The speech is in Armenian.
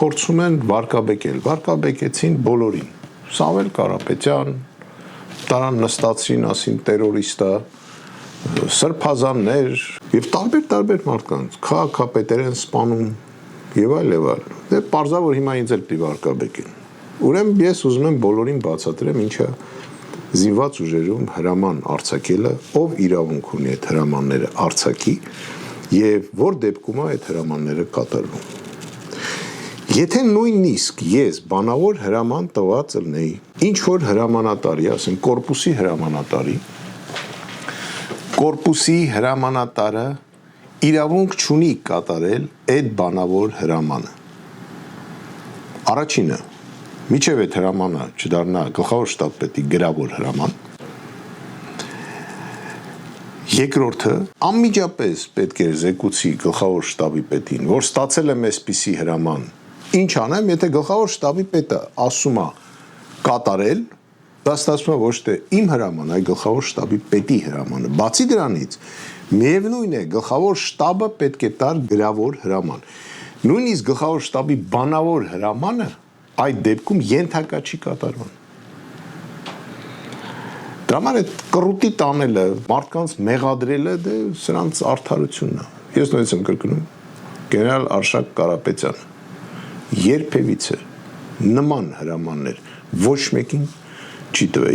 փորձում են վարկաբեկեցին բոլորին, Սամվել Կարապետյան, տարան նստացրին, ասին տերորիստ է, սրբազաններ եւ տարբեր մարդկանց, քաղաքապետեր են սպանում եւ այլ եւ այլ։ Դե պարզա որ հիմա ինձ էլ պիտի վարկաբեկեն։ Ուրեմն ես ուզում եմ բոլորին բացատրեմ ինչա զինված ուժերում հրաման արձակելը, ով իրավունք ունի այդ հրամանները արձակի եւ որ դեպքում է այդ հրամանները կատարվում։ Եթե նույնիսկ ես բանավոր հրաման տված ելնեի, ինչ որ հրամանատարի, ասենք կորպուսի հրամանատարը իրավունք չունի կատարել այդ բանավոր հրամանը։ Առաջինը, միջև այդ հրամանը չդառնա գլխավոր շտաբ պետի գրավոր հրաման։ Երկրորդը, անմիջապես պետք է զեկուցի գլխավոր շտաբի պետին, որ ստացել եմ այսպիսի հրաման։ Ինչ անեմ, եթե գլխավոր շտաբի պետը ասում է կատարել, դա ստացվում է ոչ թե իմ հրաման, այլ գլխավոր շտաբի պետի հրամանը։ Բացի դրանից, միևնույն է, գլխավոր շտաբը պետք է տար գրավոր հրաման։ Նույնիսկ գլխավոր շտաբի բանավոր հրամանը այդ դեպքում ենթակա չի կատարվում։ Դրա համար այդ կռուտի տանելը, մարդկանց մեղադրելը, դե սրանց արդարությունն է։ Ես նույնիսկ եմ կրկնում, գեներալ Արշակ Կարապետյանը երբևիցե նման հրամաններ ոչ մեկին չի տվել։